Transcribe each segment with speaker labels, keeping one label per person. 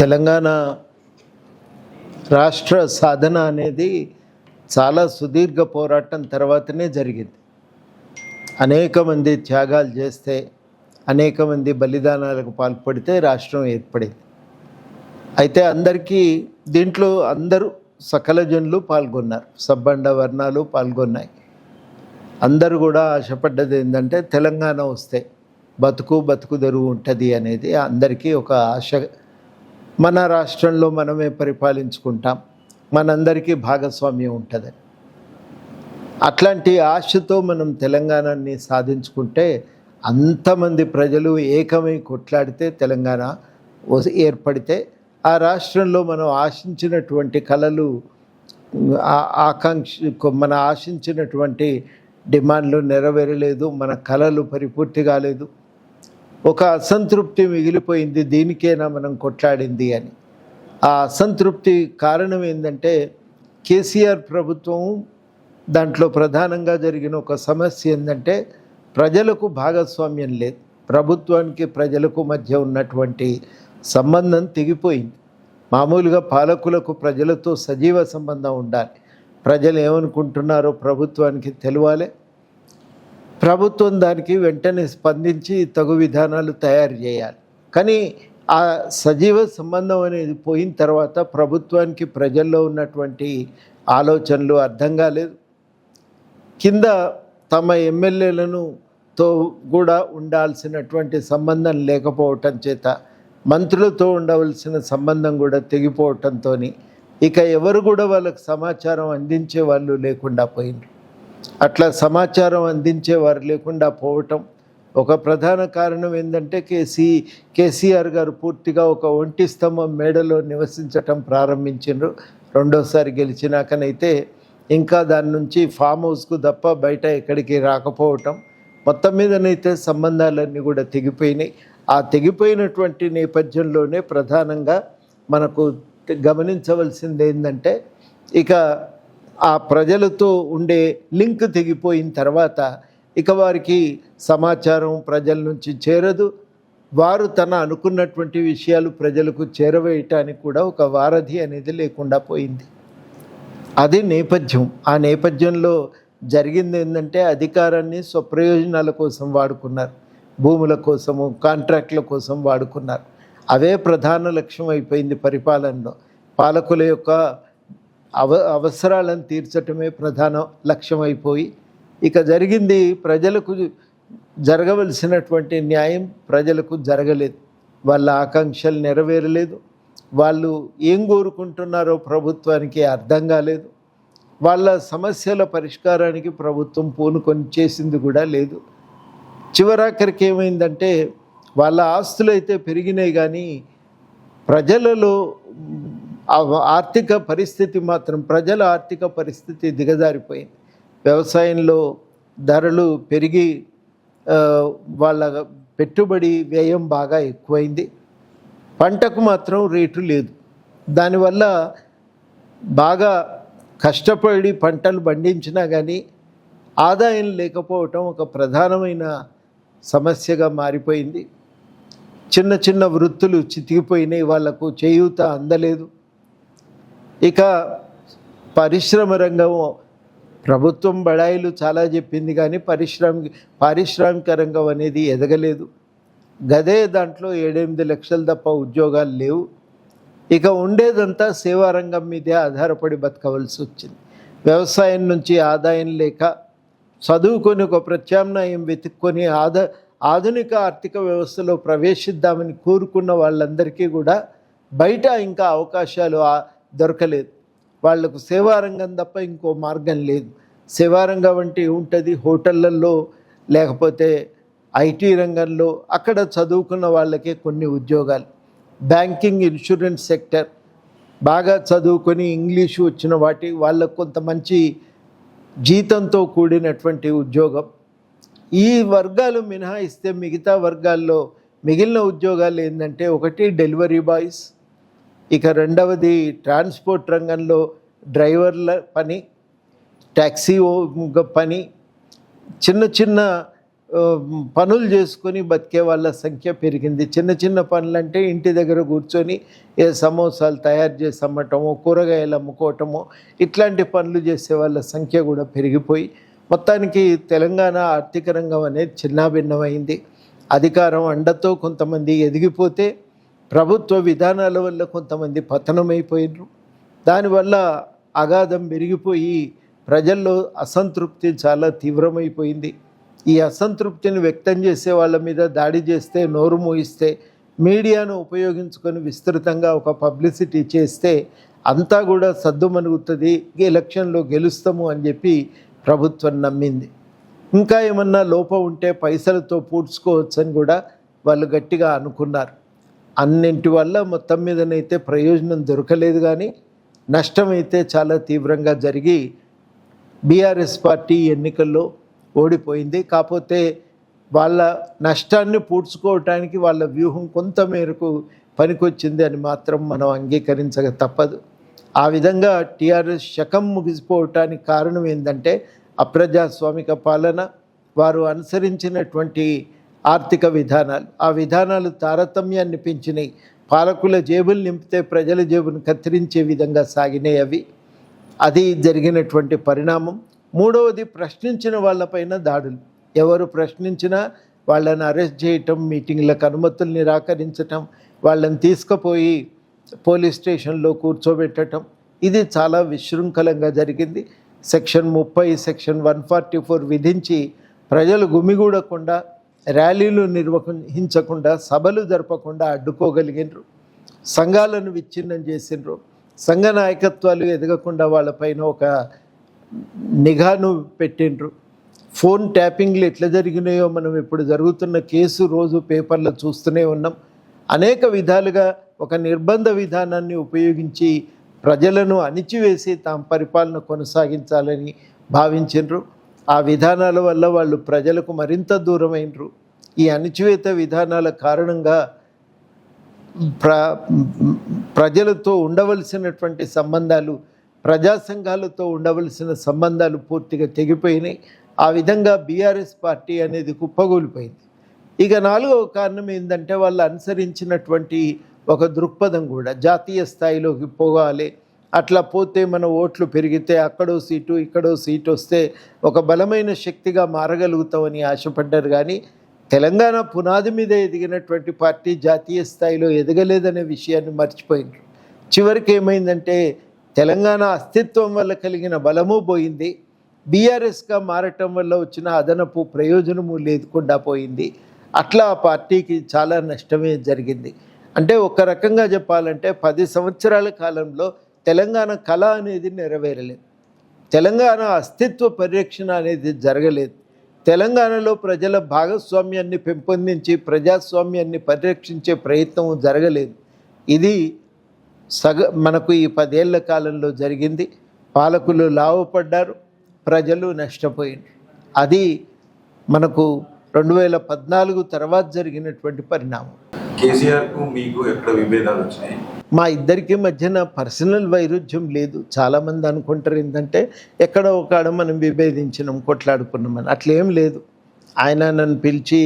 Speaker 1: తెలంగాణ రాష్ట్ర సాధన అనేది చాలా సుదీర్ఘ పోరాటం తర్వాతనే జరిగింది. అనేక మంది త్యాగాలు చేస్తే, అనేక మంది బలిదానాలకు పాల్పడితే రాష్ట్రం ఏర్పడింది. అయితే దీంట్లో అందరూ సకల జనులు పాల్గొన్నారు, సబ్బండ వర్ణాలు పాల్గొన్నాయి. అందరూ కూడా ఆశపడ్డది ఏంటంటే తెలంగాణ వస్తే బతుకు తెరువు ఉంటుంది అనేది అందరికీ ఒక ఆశ. మన రాష్ట్రంలో మనమే పరిపాలించుకుంటాం, మనందరికీ భాగస్వామ్యం ఉంటుందని. అట్లాంటి ఆశతో మనం తెలంగాణని సాధించుకుంటే, అంతమంది ప్రజలు ఏకమై కొట్లాడితే తెలంగాణ ఏర్పడితే ఆ రాష్ట్రంలో మనం ఆశించినటువంటి కళలు, మన ఆశించినటువంటి డిమాండ్లు నెరవేరలేదు, మన కళలు పరిపూర్తి కాలేదు. ఒక అసంతృప్తి మిగిలిపోయింది, దీనికైనా మనం కొట్లాడింది అని. ఆ అసంతృప్తి కారణం ఏంటంటే కేసీఆర్ ప్రభుత్వం, దాంట్లో ప్రధానంగా జరిగిన ఒక సమస్య ఏంటంటే ప్రజలకు భాగస్వామ్యం లేదు. ప్రభుత్వానికి ప్రజలకు మధ్య ఉన్నటువంటి సంబంధం తెగిపోయింది. మామూలుగా పాలకులకు ప్రజలతో సజీవ సంబంధం ఉండాలి. ప్రజలు ఏమనుకుంటున్నారో ప్రభుత్వానికి తెలియాలి, ప్రభుత్వం దానికి వెంటనే స్పందించి తగు విధానాలు తయారు చేయాలి. కానీ ఆ సజీవ సంబంధం అనేది పోయిన తర్వాత ప్రభుత్వానికి ప్రజల్లో ఉన్నటువంటి ఆలోచనలు అర్థం కాలేదు. కింద తమ ఎమ్మెల్యేలతో కూడా ఉండాల్సినటువంటి సంబంధం లేకపోవటం చేత, మంత్రులతో ఉండవలసిన సంబంధం కూడా తెగిపోవటంతో ఇక ఎవరు కూడా వాళ్ళకు సమాచారం అందించే వాళ్ళు లేకుండా పోయినారు. అట్లా సమాచారం అందించేవారు లేకుండా పోవటం ఒక ప్రధాన కారణం ఏంటంటే కేసీఆర్ గారు పూర్తిగా ఒక ఒంటి స్తంభం మేడలో నివసించటం ప్రారంభించారు. రెండోసారి గెలిచినాకనైతే ఇంకా దాని నుంచి ఫామ్ హౌస్కు తప్ప బయట ఎక్కడికి రాకపోవటం, మొత్తం మీదనైతే సంబంధాలన్నీ కూడా తెగిపోయినాయి. ఆ తెగిపోయినటువంటి నేపథ్యంలోనే ప్రధానంగా మనకు గమనించవలసింది ఏంటంటే, ఇక ఆ ప్రజలతో ఉండే లింక్ తెగిపోయిన తర్వాత ఇక వారికి సమాచారం ప్రజల నుంచి చేరదు. వారు తన అనుకున్నటువంటి విషయాలు ప్రజలకు చేరవేయటానికి కూడా ఒక వారధి అనేది లేకుండా పోయింది. అది నేపథ్యం. ఆ నేపథ్యంలో జరిగింది ఏంటంటే అధికారాన్ని స్వప్రయోజనాల కోసం వాడుకున్నారు, భూముల కోసము, కాంట్రాక్టుల కోసం వాడుకున్నారు. అవే ప్రధాన లక్ష్యం అయిపోయింది పరిపాలనలో. పాలకుల యొక్క అవసరాలను తీర్చటమే ప్రధాన లక్ష్యం అయిపోయి, ఇక జరిగింది ప్రజలకు జరగవలసినటువంటి న్యాయం ప్రజలకు జరగలేదు. వాళ్ళ ఆకాంక్షలు నెరవేరలేదు. వాళ్ళు ఏం కోరుకుంటున్నారో ప్రభుత్వానికి అర్థం కాలేదు. వాళ్ళ సమస్యల పరిష్కారానికి ప్రభుత్వం పూనుకొని చేసింది కూడా లేదు. చివరాఖరికి ఏమైందంటే వాళ్ళ ఆస్తులు అయితే పెరిగినాయి, కానీ ప్రజలలో ఆర్థిక పరిస్థితి మాత్రం, ప్రజల ఆర్థిక పరిస్థితి దిగజారిపోయింది. వ్యవసాయంలో ధరలు పెరిగి వాళ్ళ పెట్టుబడి వ్యయం బాగా ఎక్కువైంది. పంటకు మాత్రం రేటు లేదు. దానివల్ల బాగా కష్టపడి పంటలు పండించినా కానీ ఆదాయం లేకపోవటం ఒక ప్రధానమైన సమస్యగా మారిపోయింది. చిన్న చిన్న వృత్తులు చితికిపోయినాయి, వాళ్లకు చేయూత అందలేదు. ఇక పరిశ్రమ రంగం, ప్రభుత్వం బడాయిలు చాలా చెప్పింది, కానీ పారిశ్రామిక రంగం అనేది ఎదగలేదు. గదే దాంట్లో 7-8 లక్షలు తప్ప ఉద్యోగాలు లేవు. ఇక ఉండేదంతా సేవారంగం మీదే ఆధారపడి బతకవలసి వచ్చింది. వ్యవసాయం నుంచి ఆదాయం లేక చదువుకొని ఒక ప్రత్యామ్నాయం వెతుక్కొని ఆధునిక ఆర్థిక వ్యవస్థలో ప్రవేశిద్దామని కోరుకున్న వాళ్ళందరికీ కూడా బయట ఇంకా అవకాశాలు దొరకలేదు. వాళ్లకు సేవారంగం తప్ప ఇంకో మార్గం లేదు. సేవారంగం అంటే ఉంటుంది, హోటళ్లలో లేకపోతే ఐటీ రంగంలో అక్కడ చదువుకున్న వాళ్ళకే కొన్ని ఉద్యోగాలు. బ్యాంకింగ్, ఇన్సూరెన్స్ సెక్టర్, బాగా చదువుకొని ఇంగ్లీషు వచ్చిన వాళ్ళకు కొంత మంచి జీతంతో కూడినటువంటి ఉద్యోగం. ఈ వర్గాలు మినహాయిస్తే మిగతా వర్గాల్లో మిగిలిన ఉద్యోగాలు ఏంటంటే, ఒకటి డెలివరీ బాయ్స్, ఇక రెండవది ట్రాన్స్పోర్ట్ రంగంలో డ్రైవర్ల పని, ట్యాక్సీ పని, చిన్న చిన్న పనులు చేసుకొని బతికే వాళ్ళ సంఖ్య పెరిగింది. చిన్న చిన్న పనులంటే ఇంటి దగ్గర కూర్చొని ఏ సమోసాలు తయారు చేసి అమ్మటము, కూరగాయలు అమ్ముకోవటము, ఇట్లాంటి పనులు చేసే వాళ్ళ సంఖ్య కూడా పెరిగిపోయి మొత్తానికి తెలంగాణ ఆర్థిక రంగం అనేది చిన్నాభిన్నమైంది. అధికారం అండతో కొంతమంది ఎదిగిపోతే ప్రభుత్వ విధానాల వల్ల కొంతమంది పతనమైపోయినారు. దానివల్ల అగాధం పెరిగిపోయి ప్రజల్లో అసంతృప్తి చాలా తీవ్రమైపోయింది. ఈ అసంతృప్తిని వ్యక్తం చేసే వాళ్ళ మీద దాడి చేస్తే, నోరు మూయిస్తే, మీడియాను ఉపయోగించుకొని విస్తృతంగా ఒక పబ్లిసిటీ చేస్తే అంతా కూడా సద్దుమణుగుతుంది, ఎలక్షన్లో గెలుస్తాము అని చెప్పి ప్రభుత్వం నమ్మింది. ఇంకా ఏమన్నా లోపం ఉంటే పైసలతో పూడ్చుకోవచ్చని కూడా వాళ్ళు గట్టిగా అనుకున్నారు. అన్నింటి వల్ల మొత్తం మీదనైతే ప్రయోజనం దొరకలేదు, కానీ నష్టమైతే చాలా తీవ్రంగా జరిగి బీఆర్ఎస్ పార్టీ ఎన్నికల్లో ఓడిపోయింది. కాకపోతే వాళ్ళ నష్టాన్ని పూడ్చుకోవటానికి వాళ్ళ వ్యూహం కొంత మేరకు పనికొచ్చింది అని మాత్రం మనం అంగీకరించక తప్పదు. ఆ విధంగా టీఆర్ఎస్ శకం ముగిసిపోవటానికి కారణం ఏంటంటే అప్రజాస్వామిక పాలన, వారు అనుసరించినటువంటి ఆర్థిక విధానాలు. ఆ విధానాలు తారతమ్యాన్ని పెంచినాయి. పాలకుల జేబులు నింపితే ప్రజల జేబును కత్తిరించే విధంగా సాగినాయి అవి. అది జరిగినటువంటి పరిణామం. మూడవది, ప్రశ్నించిన వాళ్ళపైన దాడులు. ఎవరు ప్రశ్నించినా వాళ్ళని అరెస్ట్ చేయటం, మీటింగ్లకు అనుమతులు నిరాకరించటం, వాళ్ళని తీసుకుపోయి పోలీస్ స్టేషన్లో కూర్చోబెట్టడం, ఇది చాలా విశృంఖలంగా జరిగింది. సెక్షన్ 30, సెక్షన్ 144 విధించి ప్రజలు గుమిగూడకుండా, ర్యాలీలు నిర్వహించకుండా, సభలు జరపకుండా అడ్డుకోగలిగినరు. సంఘాలను విచ్ఛిన్నం చేసినరు. సంఘ నాయకత్వాలు ఎదగకుండా వాళ్ళపైన ఒక నిఘాను పెట్టినరు. ఫోన్ ట్యాపింగ్లు ఎట్లా జరిగినాయో మనం ఇప్పుడు జరుగుతున్న కేసు రోజు పేపర్లో చూస్తూనే ఉన్నాం. అనేక విధాలుగా ఒక నిర్బంధ విధానాన్ని ఉపయోగించి ప్రజలను అణిచివేసి తాము పరిపాలన కొనసాగించాలని భావించినరు. ఆ విధానాల వల్ల వాళ్ళు ప్రజలకు మరింత దూరమైనరు. ఈ అణిచివేత విధానాల కారణంగా ప్రజలతో ఉండవలసినటువంటి సంబంధాలు, ప్రజా సంఘాలతో ఉండవలసిన సంబంధాలు పూర్తిగా తెగిపోయినాయి. ఆ విధంగా బీఆర్ఎస్ పార్టీ అనేది కుప్పగూలిపోయింది. ఇక నాలుగవ కారణం ఏంటంటే వాళ్ళు అనుసరించినటువంటి ఒక దృక్పథం కూడా జాతీయ స్థాయిలోకి పోవాలి, అట్లా పోతే మన ఓట్లు పెరిగితే అక్కడో సీటు ఇక్కడో సీటు వస్తే ఒక బలమైన శక్తిగా మారగలుగుతామని ఆశపడ్డారు. కానీ తెలంగాణ పునాది మీద ఎదిగినటువంటి పార్టీ జాతీయ స్థాయిలో ఎదగలేదనే విషయాన్ని మర్చిపోయింది. చివరికి ఏమైందంటే తెలంగాణ అస్తిత్వం వల్ల కలిగిన బలము పోయింది, బీఆర్ఎస్గా మారటం వల్ల వచ్చిన అదనపు ప్రయోజనము లేకుండా పోయింది. అట్లా ఆ పార్టీకి చాలా నష్టమే జరిగింది. అంటే ఒక రకంగా చెప్పాలంటే 10 సంవత్సరాల కాలంలో తెలంగాణ కళ అనేది నెరవేరలేదు, తెలంగాణ అస్తిత్వ పరిరక్షణ అనేది జరగలేదు, తెలంగాణలో ప్రజల భాగస్వామ్యాన్ని పెంపొందించి ప్రజాస్వామ్యాన్ని పరిరక్షించే ప్రయత్నం జరగలేదు. ఇది మనకు ఈ 10 ఏళ్ల కాలంలో జరిగింది. పాలకులు లాభపడ్డారు, ప్రజలు నష్టపోయింది. అది మనకు 2014 తర్వాత జరిగినటువంటి పరిణామం.
Speaker 2: కేసీఆర్కు మీకు ఎక్కడ విభేదాలు వచ్చినాయి?
Speaker 1: మా ఇద్దరికి మధ్యన పర్సనల్ వైరుధ్యం లేదు. చాలామంది అనుకుంటారు ఏంటంటే ఎక్కడో ఒక మనం విభేదించినాం, కొట్లాడుకున్నామని. అట్లేం లేదు. ఆయన నన్ను పిలిచి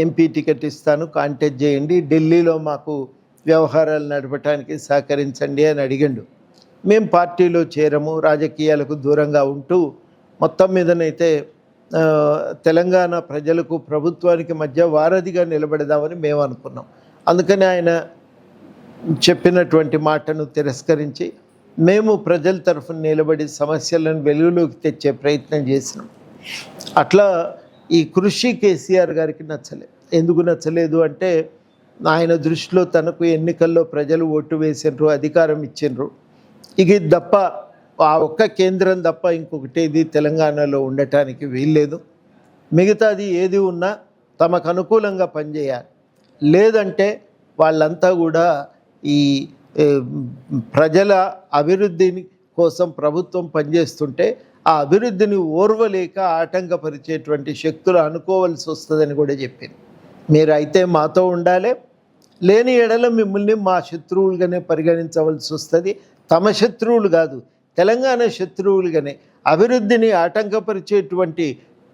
Speaker 1: ఎంపీ టికెట్ ఇస్తాను, కాంటాక్ట్ చేయండి, ఢిల్లీలో మాకు వ్యవహారాలు నడపడానికి సహకరించండి అని అడిగిండు. మేము పార్టీలో చేరము, రాజకీయాలకు దూరంగా ఉంటూ మొత్తం మీదనైతే తెలంగాణ ప్రజలకు ప్రభుత్వానికి మధ్య వారధిగా నిలబడదామని మేము అనుకున్నాం. అందుకని ఆయన చెప్పినటువంటి మాటను తిరస్కరించి మేము ప్రజల తరఫున నిలబడి సమస్యలను వెలుగులోకి తెచ్చే ప్రయత్నం చేసినాం. అట్లా ఈ కృషి కేసీఆర్ గారికి నచ్చలేదు. ఎందుకు నచ్చలేదు అంటే ఆయన దృష్టిలో తనకు ఎన్నికల్లో ప్రజలు ఓటు వేసినారు, అధికారం ఇచ్చినారు. ఇక ఇది తప్ప ఆ ఒక్క కేంద్రం తప్ప ఇంకొకటి ఏది తెలంగాణలో ఉండటానికి వీల్లేదు. మిగతాది ఏది ఉన్నా తమకు అనుకూలంగా పనిచేయాలి. లేదంటే వాళ్ళంతా కూడా ఈ ప్రజల అభివృద్ధిని కోసం ప్రభుత్వం పనిచేస్తుంటే ఆ అభివృద్ధిని ఓర్వలేక ఆటంకపరిచేటువంటి శక్తులు అనుకోవాల్సి వస్తుందని కూడా చెప్పింది. మీరు అయితే మాతో ఉండాలి, లేని ఎడల మిమ్మల్ని మా శత్రువులుగానే పరిగణించవలసి వస్తుంది. తమ శత్రువులు కాదు, తెలంగాణ శత్రువులుగానే, అభివృద్ధిని ఆటంకపరిచేటువంటి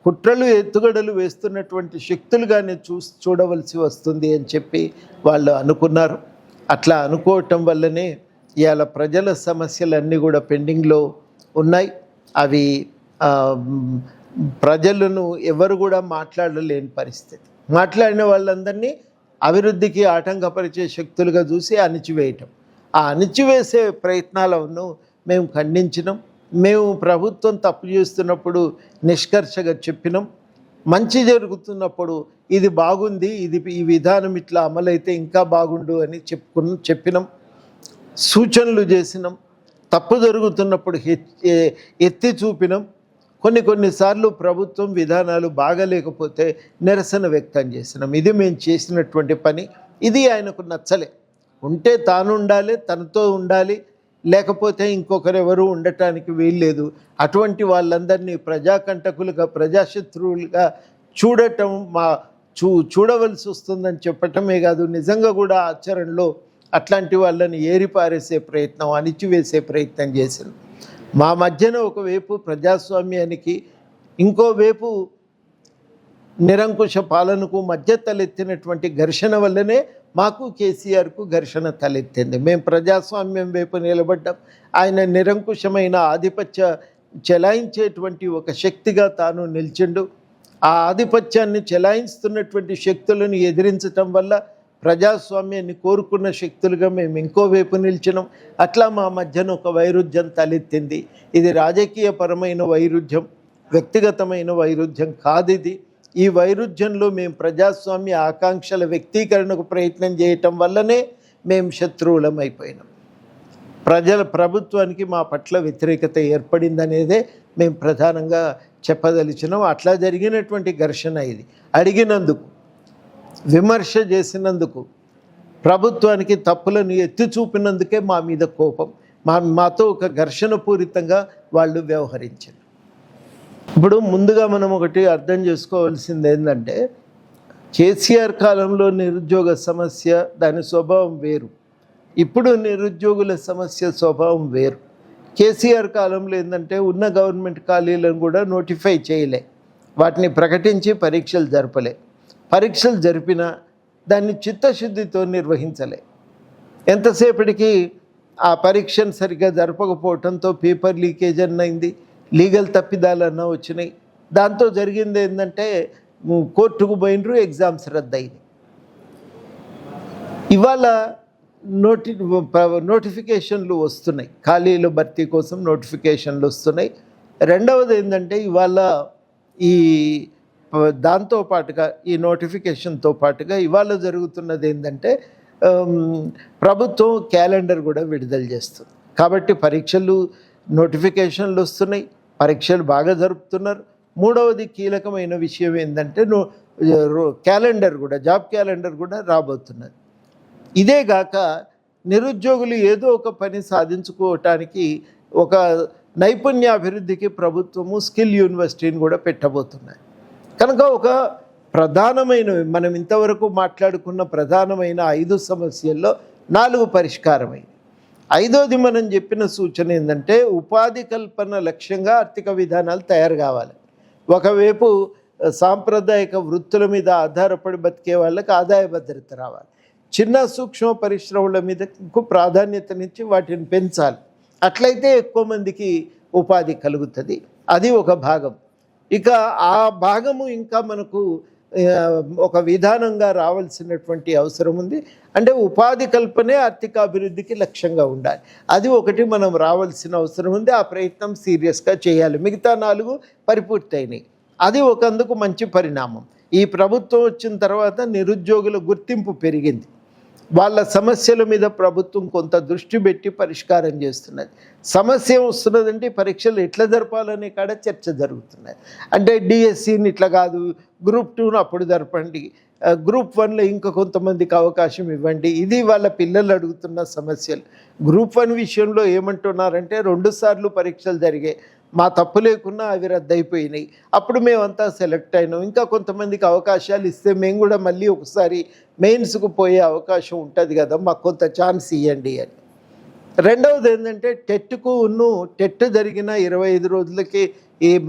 Speaker 1: కుట్రలు ఎత్తుగడలు వేస్తున్నటువంటి శక్తులుగానే చూడవలసి వస్తుంది అని చెప్పి వాళ్ళు అనుకున్నారు. అట్లా అనుకోవటం వల్లనే ఇవాళ ప్రజల సమస్యలన్నీ కూడా పెండింగ్లో ఉన్నాయి. అవి ప్రజలను ఎవరు కూడా మాట్లాడలేని పరిస్థితి. మాట్లాడిన వాళ్ళందరినీ అభివృద్ధికి ఆటంకపరిచే శక్తులుగా చూసి అణిచివేయటం. ఆ అణిచివేసే ప్రయత్నాలను మేము ఖండించినాం. మేము ప్రభుత్వం తప్పు చేస్తున్నప్పుడు నిష్కర్షగా చెప్పినాం. మంచి జరుగుతున్నప్పుడు ఇది బాగుంది, ఈ విధానం ఇట్లా అమలైతే ఇంకా బాగుండు అని చెప్పినాం, సూచనలు చేసినాం. తప్పు జరుగుతున్నప్పుడు ఎత్తి చూపినాం. కొన్నిసార్లు ప్రభుత్వం విధానాలు బాగలేకపోతే నిరసన వ్యక్తం చేసినాం. ఇది మేము చేసినటువంటి పని. ఇది ఆయనకు నచ్చలే. ఉంటే తాను ఉండాలి, తనతో ఉండాలి, లేకపోతే ఇంకొకరెవరు ఉండటానికి వీల్లేదు. అటువంటి వాళ్ళందరినీ ప్రజాకంటకులుగా, ప్రజాశత్రువులుగా చూడటం చూడవలసి వస్తుందని చెప్పటమే కాదు, నిజంగా కూడా ఆచరణలో అట్లాంటి వాళ్ళని ఏరిపారేసే ప్రయత్నం, అణిచివేసే ప్రయత్నం చేసింది. మా మధ్యన ఒకవైపు ప్రజాస్వామ్యానికి, ఇంకోవైపు నిరంకుశ పాలనకు మధ్య తలెత్తినటువంటి ఘర్షణ వల్లనే మాకు కేసీఆర్కు ఘర్షణ తలెత్తింది. మేము ప్రజాస్వామ్యం వైపు నిలబడ్డాం. ఆయన నిరంకుశమైన ఆధిపత్య చెలాయించేటువంటి ఒక శక్తిగా తాను నిలిచిండు. ఆ ఆధిపత్యాన్ని చెలాయిస్తున్నటువంటి శక్తులను ఎదిరించటం వల్ల ప్రజాస్వామ్యాన్ని కోరుకున్న శక్తులుగా మేము ఇంకోవైపు నిలిచినాం. అట్లా మా మధ్యన ఒక వైరుధ్యం తలెత్తింది. ఇది రాజకీయపరమైన వైరుధ్యం, వ్యక్తిగతమైన వైరుధ్యం కాదు. ఇది ఈ వైరుధ్యంలో మేము ప్రజాస్వామ్య ఆకాంక్షల వ్యక్తీకరణకు ప్రయత్నం చేయటం వల్లనే మేము శత్రువులం అయిపోయినాం. ప్రభుత్వానికి మా పట్ల వ్యతిరేకత ఏర్పడిందనేదే మేము ప్రధానంగా చెప్పదలిచినాం. అట్లా జరిగినటువంటి ఘర్షణ ఇది. అడిగినందుకు, విమర్శ చేసినందుకు, ప్రభుత్వానికి తప్పులను ఎత్తి చూపినందుకే మా మీద కోపం, మాతో ఒక ఘర్షణ పూరితంగా వాళ్ళు వ్యవహరించారు. ఇప్పుడు ముందుగా మనం ఒకటి అర్థం చేసుకోవాల్సింది ఏంటంటే, కేసీఆర్ కాలంలో నిరుద్యోగ సమస్య దాని స్వభావం వేరు, ఇప్పుడు నిరుద్యోగుల సమస్య స్వభావం వేరు. కేసీఆర్ కాలంలో ఏంటంటే ఉన్న గవర్నమెంట్ ఖాళీలను కూడా నోటిఫై చేయలే, వాటిని ప్రకటించి పరీక్షలు జరపలే. పరీక్షలు జరిపినా దాన్ని చిత్తశుద్ధితో నిర్వహించలే. ఎంతసేపటికి ఆ పరీక్షను సరిగ్గా జరపకపోవడంతో పేపర్ లీకేజ్ అన్నైంది, లీగల్ తప్పిదాలన్నా వచ్చినాయి. దాంతో జరిగింది ఏంటంటే కోర్టుకు పోయినరు, ఎగ్జామ్స్ రద్దయింది. ఇవాళ నోటిఫికేషన్లు వస్తున్నాయి, ఖాళీల భర్తీ కోసం నోటిఫికేషన్లు వస్తున్నాయి. రెండవది ఏంటంటే ఇవాళ ఈ దాంతో పాటుగా, ఈ నోటిఫికేషన్తో పాటుగా ఇవాళ జరుగుతున్నది ఏంటంటే ప్రభుత్వం క్యాలెండర్ కూడా విడుదల చేస్తుంది. కాబట్టి పరీక్షలు, నోటిఫికేషన్లు వస్తున్నాయి, పరీక్షలు బాగా జరుపుతున్నారు. మూడవది కీలకమైన విషయం ఏంటంటే క్యాలెండర్ కూడా, జాబ్ క్యాలెండర్ కూడా రాబోతున్నది. ఇదేగాక నిరుద్యోగులు ఏదో ఒక పని సాధించుకోవటానికి ఒక నైపుణ్యాభివృద్ధికి ప్రభుత్వము స్కిల్ యూనివర్సిటీని కూడా పెట్టబోతున్నాయి. కనుక ఒక ప్రధానమైనవి, మనం ఇంతవరకు మాట్లాడుకున్న ప్రధానమైన 5 సమస్యల్లో 4 పరిష్కారమైంది. 5వది మనం చెప్పిన సూచన ఏంటంటే ఉపాధి కల్పన లక్ష్యంగా ఆర్థిక విధానాలు తయారు కావాలి. ఒకవైపు సాంప్రదాయక వృత్తుల మీద ఆధారపడి బతికే వాళ్ళకి ఆదాయ భద్రత రావాలి. చిన్న సూక్ష్మ పరిశ్రమల మీదకు ప్రాధాన్యతనిచ్చి వాటిని పెంచాలి. అట్లయితే ఎక్కువ మందికి ఉపాధి కలుగుతుంది. అది ఒక భాగం. ఇక ఆ భాగము ఇంకా మనకు ఒక విధానంగా రావాల్సినటువంటి అవసరం ఉంది. అంటే ఉపాధి కల్పనే ఆర్థిక అభివృద్ధికి లక్ష్యంగా ఉండాలి. అది ఒకటి మనం రావాల్సిన అవసరం ఉంది. ఆ ప్రయత్నం సీరియస్గా చేయాలి. మిగతా 4 పరిపూర్తి అయినాయి. అది ఒకందుకు మంచి పరిణామం. ఈ ప్రభుత్వం వచ్చిన తర్వాత నిరుద్యోగుల గుర్తింపు పెరిగింది. వాళ్ళ సమస్యల మీద ప్రభుత్వం కొంత దృష్టి పెట్టి పరిష్కారం చేస్తున్నది. సమస్య వస్తున్నదంటే పరీక్షలు ఎట్లా జరపాలనే కాడ చర్చ జరుగుతున్నది. అంటే డిఎస్సిని ఇట్లా కాదు, గ్రూప్ 2ను అప్పుడు జరపండి, గ్రూప్ 1లో ఇంకా కొంతమందికి అవకాశం ఇవ్వండి. ఇది వాళ్ళ పిల్లలు అడుగుతున్న సమస్యలు. గ్రూప్ 1 విషయంలో ఏమంటున్నారంటే 2 సార్లు పరీక్షలు జరిగాయి, మా తప్పు లేకున్నా అవి రద్దయిపోయినాయి, అప్పుడు మేమంతా సెలెక్ట్ అయినాం, ఇంకా కొంతమందికి అవకాశాలు ఇస్తే మేము కూడా మళ్ళీ ఒకసారి మెయిన్స్కు పోయే అవకాశం ఉంటుంది కదా, మాకు కొంత ఛాన్స్ ఇవ్వండి అని. రెండవది ఏంటంటే టెట్ జరిగిన 25 రోజులకి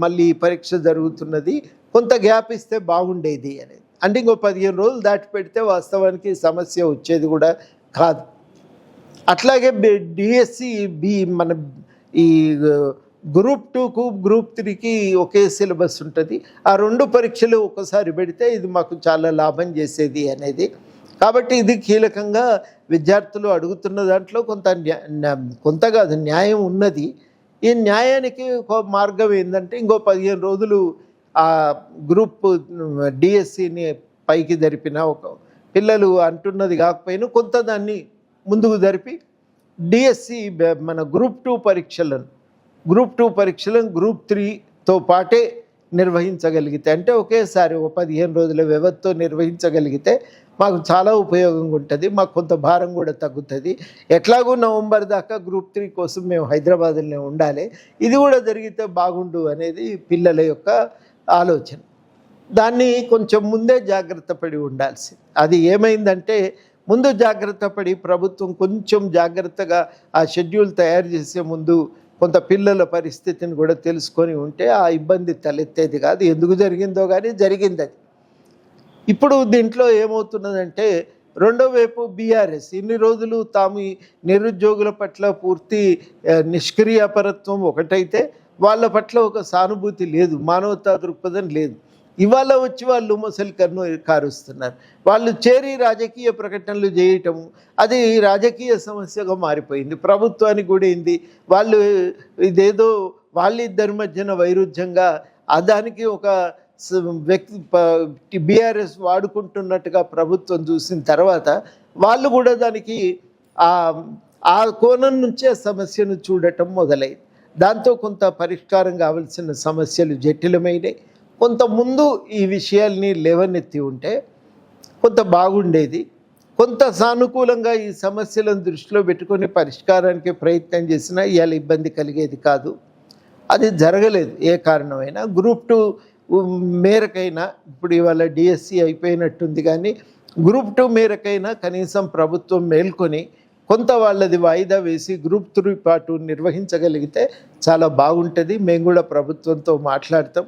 Speaker 1: మళ్ళీ పరీక్ష జరుగుతున్నది, కొంత గ్యాప్ ఇస్తే బాగుండేది అనేది. అంటే ఇంకో 15 రోజులు దాటి పెడితే వాస్తవానికి సమస్య వచ్చేది కూడా కాదు. అట్లాగే డిఎస్సి మన ఈ గ్రూప్ 2కు గ్రూప్ 3కి ఒకే సిలబస్ ఉంటుంది. ఆ 2 పరీక్షలు ఒకసారి పెడితే ఇది మాకు చాలా లాభం చేసేది అనేది. కాబట్టి ఇది కీలకంగా విద్యార్థులు అడుగుతున్న దాంట్లో కొంత కాదు న్యాయం ఉన్నది. ఈ న్యాయానికి ఒక మార్గం ఏంటంటే ఇంకో 15 రోజులు ఆ గ్రూప్ డిఎస్సిని పైకి జరిపిన ఒక పిల్లలు అంటున్నది కాకపోయినా కొంత దాన్ని ముందుకు జరిపి డిఎస్సి మన గ్రూప్ 2 పరీక్షలను గ్రూప్ 3తో పాటే నిర్వహించగలిగితే, అంటే ఒకేసారి ఒక 15 రోజుల వ్యవధితో నిర్వహించగలిగితే మాకు చాలా ఉపయోగంగా ఉంటుంది. మాకు కొంత భారం కూడా తగ్గుతుంది. ఎట్లాగో నవంబర్ దాకా గ్రూప్ 3 కోసం మేము హైదరాబాద్లోనే ఉండాలి. ఇది కూడా జరిగితే బాగుండు అనేది పిల్లల యొక్క ఆలోచన. దాన్ని కొంచెం ముందే జాగ్రత్త పడి ఉండాల్సింది. అది ఏమైందంటే ముందు జాగ్రత్త పడి ప్రభుత్వం కొంచెం జాగ్రత్తగా ఆ షెడ్యూల్ తయారు చేసే ముందు కొంత పిల్లల పరిస్థితిని కూడా తెలుసుకొని ఉంటే ఆ ఇబ్బంది తలెత్తేది కాదు. ఎందుకు జరిగిందో కానీ జరిగింది అది. ఇప్పుడు దీంట్లో ఏమవుతున్నదంటే రెండో వైపు బీఆర్ఎస్ ఇన్ని రోజులు తాము నిరుద్యోగుల పట్ల పూర్తి నిష్క్రియాపరత్వం ఒకటైతే వాళ్ళ పట్ల ఒక సానుభూతి లేదు, మానవతా దృక్పథం లేదు. ఇవాళ వచ్చి వాళ్ళు మొసలి కన్ను కారుస్తున్నారు. వాళ్ళు చేరి రాజకీయ ప్రకటనలు చేయటము అది రాజకీయ సమస్యగా మారిపోయింది. ప్రభుత్వానికి కూడా ఏంది, వాళ్ళు ఇదేదో వాళ్ళిద్దరి మధ్యన వైరుధ్యంగా దానికి ఒక వ్యక్తి బీఆర్ఎస్ వాడుకుంటున్నట్టుగా ప్రభుత్వం చూసిన తర్వాత వాళ్ళు కూడా దానికి ఆ కోణం నుంచే సమస్యను చూడటం మొదలైంది. దాంతో కొంత పరిష్కారం కావాల్సిన సమస్యలు జటిలమైనవి. కొంత ముందు ఈ విషయాల్ని లేవనెత్తి ఉంటే కొంత బాగుండేది. కొంత సానుకూలంగా ఈ సమస్యలను దృష్టిలో పెట్టుకొని పరిష్కారానికి ప్రయత్నం చేసినా ఇవాళ ఇబ్బంది కలిగేది కాదు. అది జరగలేదు ఏ కారణమైనా. గ్రూప్ 2 మేరకైనా ఇప్పుడు ఇవాళ డిఎస్సి అయిపోయినట్టుంది, కానీ గ్రూప్ 2 మేరకైనా కనీసం ప్రభుత్వం మేల్కొని కొంత వాళ్ళది వాయిదా వేసి గ్రూప్ 3 పాటు నిర్వహించగలిగితే చాలా బాగుంటుంది. మేము కూడా ప్రభుత్వంతో మాట్లాడతాం.